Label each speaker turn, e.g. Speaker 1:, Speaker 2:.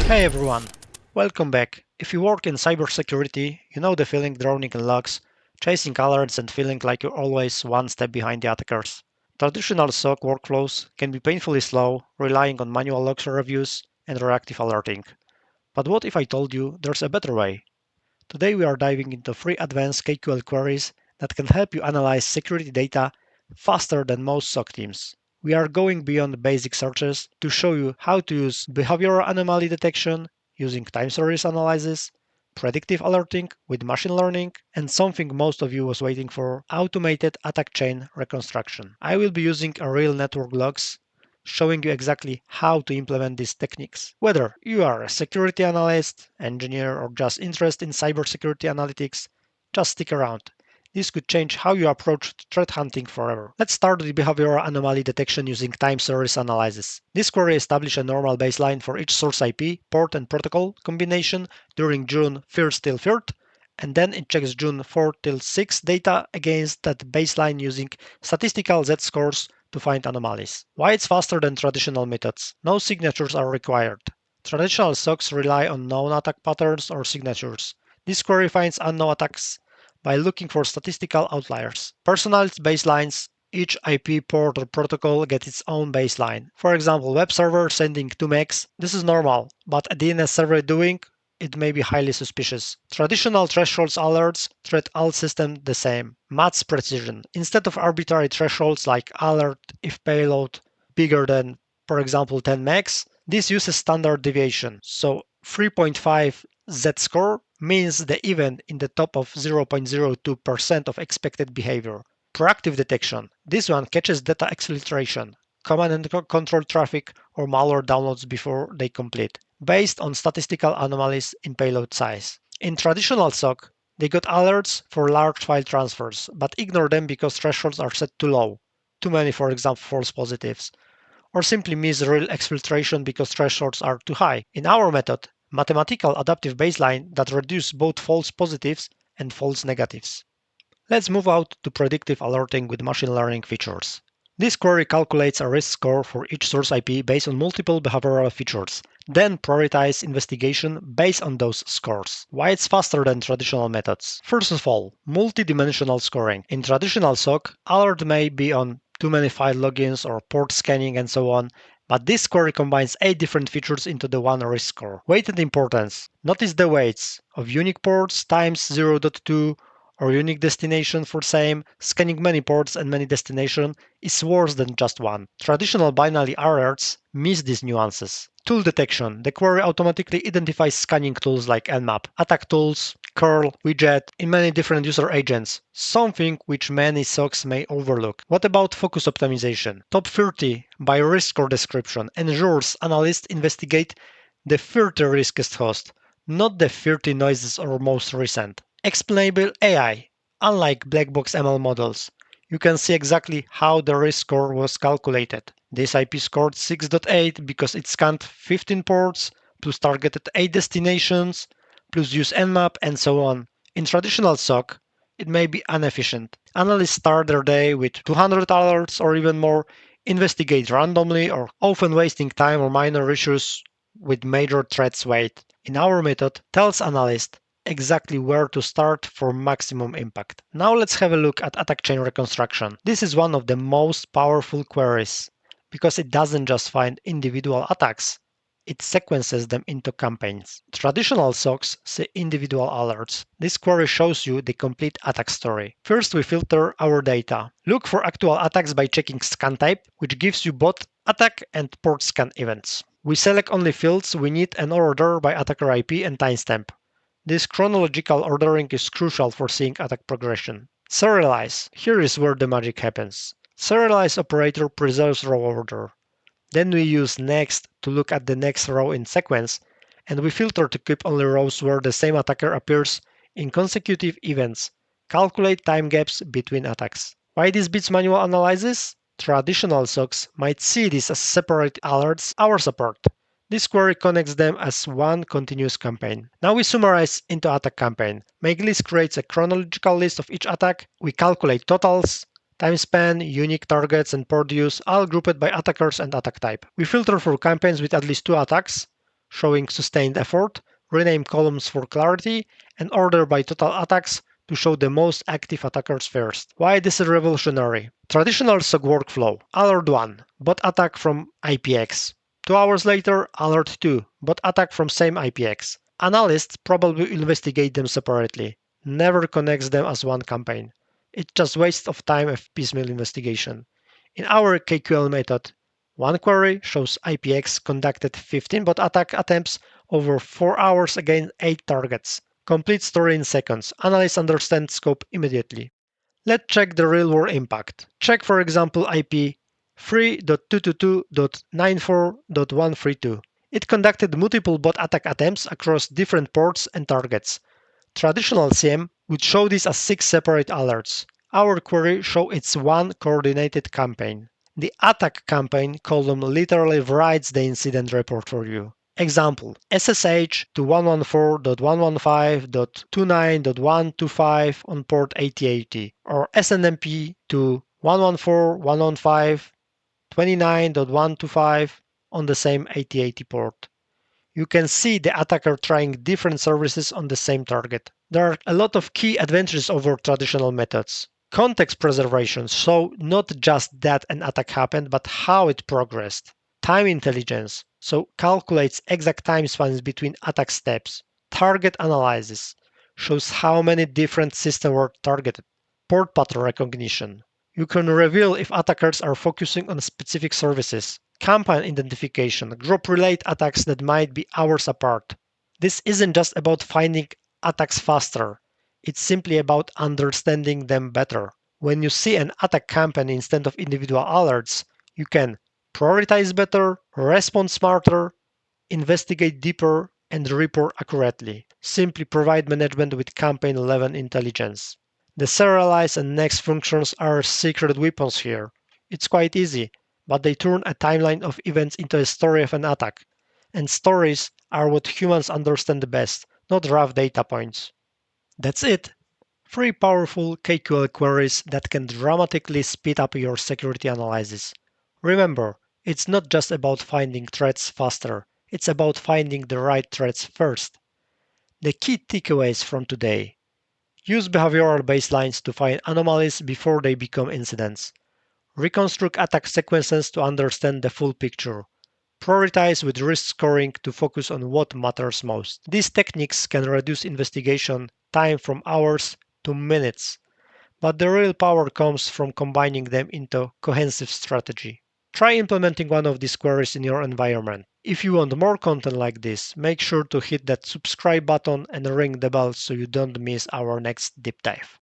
Speaker 1: Hey everyone, welcome back. If you work in cybersecurity, you know the feeling drowning in logs, chasing alerts and feeling like you're always one step behind the attackers. Traditional SOC workflows can be painfully slow, relying on manual logs reviews and reactive alerting. But what if I told you there's a better way? Today we are diving into three advanced KQL queries that can help you analyze security data faster than most SOC teams. We are going beyond basic searches to show you how to use behavioral anomaly detection using time series analysis, predictive alerting with machine learning, and something most of you was waiting for, automated attack chain reconstruction. I will be using a real network logs showing you exactly how to implement these techniques. Whether you are a security analyst, engineer, or just interested in cybersecurity analytics, just stick around. This could change how you approach threat hunting forever. Let's start with behavioral anomaly detection using time series analysis. This query establishes a normal baseline for each source IP, port, and protocol combination during June 1st till 3rd, and then it checks June 4th till 6th data against that baseline using statistical z-scores to find anomalies. Why it's faster than traditional methods? No signatures are required. Traditional SOCs rely on known attack patterns or signatures. This query finds unknown attacks by looking for statistical outliers. Personalized baselines. Each IP port or protocol gets its own baseline. For example, web server sending 2 megs. This is normal, but a DNS server doing it may be highly suspicious. Traditional thresholds alerts treat all systems the same. Maths precision. Instead of arbitrary thresholds like alert if payload bigger than, for example, 10 megs, this uses standard deviation. So 3.5 z-score means the event in the top of 0.02% of expected behavior. Proactive detection. This one catches data exfiltration, command and control traffic, or malware downloads before they complete, based on statistical anomalies in payload size. In traditional SOC, they got alerts for large file transfers, but ignore them because thresholds are set too low. Too many, for example, false positives. Or simply miss real exfiltration because thresholds are too high. In our method, mathematical adaptive baseline that reduce both false positives and false negatives. Let's move out to predictive alerting with machine learning features. This query calculates a risk score for each source IP based on multiple behavioral features, then prioritize investigation based on those scores. Why it's faster than traditional methods? First of all, multi-dimensional scoring. In traditional SOC, alert may be on too many file logins or port scanning and so on, but this query combines 8 different features into the one risk score. Weighted importance. Notice the weights of unique ports times 0.2 or unique destination for same. Scanning many ports and many destinations is worse than just one. Traditional binary alerts miss these nuances. Tool detection. The query automatically identifies scanning tools like Nmap, attack tools, curl, widget in many different user agents, something which many SOCs may overlook. What about focus optimization? Top 30 by risk score description ensures analysts investigate the 30 riskiest host, not the 30 noises or most recent. Explainable AI. Unlike black box ML models, you can see exactly how the risk score was calculated. This IP scored 6.8 because it scanned 15 ports, plus targeted 8 destinations, plus used Nmap, and so on. In traditional SOC, it may be inefficient. Analysts start their day with 200 alerts or even more, investigate randomly, or often wasting time or minor issues with major threats weight. In our method, tells analysts exactly where to start for maximum impact. Now let's have a look at attack chain reconstruction. This is one of the most powerful queries because it doesn't just find individual attacks, it sequences them into campaigns. Traditional SOCs see individual alerts. This query shows you the complete attack story. First, we filter our data. Look for actual attacks by checking scan type, which gives you both attack and port scan events. We select only fields we need and order by attacker IP and timestamp. This chronological ordering is crucial for seeing attack progression. Serialize. Here is where the magic happens. Serialize operator preserves row order. Then we use next to look at the next row in sequence, and we filter to keep only rows where the same attacker appears in consecutive events. Calculate time gaps between attacks. Why this beats manual analysis? Traditional SOCs might see this as separate alerts, our support. This query connects them as one continuous campaign. Now we summarize into attack campaign. Make list creates a chronological list of each attack. We calculate totals, time span, unique targets, and port use, all grouped by attackers and attack type. We filter for campaigns with at least 2 attacks, showing sustained effort, rename columns for clarity, and order by total attacks to show the most active attackers first. Why this is revolutionary? Traditional SOC workflow. Alert 1, bot attack from IPX. 2 hours later, alert 2, bot attack from same IPX. Analysts probably investigate them separately, never connects them as one campaign. It's just waste of time of piecemeal investigation. In our KQL method, one query shows IPX conducted 15 bot attack attempts over 4 hours against 8 targets. Complete story in seconds. Analysts understand scope immediately. Let's check the real-world impact. Check, for example, IP 3.222.94.132. It conducted multiple bot attack attempts across different ports and targets. Traditional CM would show this as 6 separate alerts. Our query shows it's one coordinated campaign. The attack campaign column literally writes the incident report for you. Example, SSH to 114.115.29.125 on port 8080, or SNMP to 114.115.29.125 on the same 8080 port. You can see the attacker trying different services on the same target. There are a lot of key advantages over traditional methods. Context preservation, so not just that an attack happened, but how it progressed. Time intelligence, so calculates exact time spans between attack steps. Target analysis, shows how many different systems were targeted. Port pattern recognition, you can reveal if attackers are focusing on specific services. Campaign identification, group relate attacks that might be hours apart. This isn't just about finding attacks faster, it's simply about understanding them better. When you see an attack campaign instead of individual alerts, you can prioritize better, respond smarter, investigate deeper, and report accurately. Simply provide management with campaign level intelligence. The serialize and next functions are secret weapons here. It's quite easy, but they turn a timeline of events into a story of an attack. And stories are what humans understand the best, not rough data points. That's it. 3 powerful KQL queries that can dramatically speed up your security analysis. Remember, it's not just about finding threats faster, it's about finding the right threats first. The key takeaways from today: use behavioral baselines to find anomalies before they become incidents. Reconstruct attack sequences to understand the full picture. Prioritize with risk scoring to focus on what matters most. These techniques can reduce investigation time from hours to minutes, but the real power comes from combining them into cohesive strategy. Try implementing one of these queries in your environment. If you want more content like this, make sure to hit that subscribe button and ring the bell so you don't miss our next deep dive.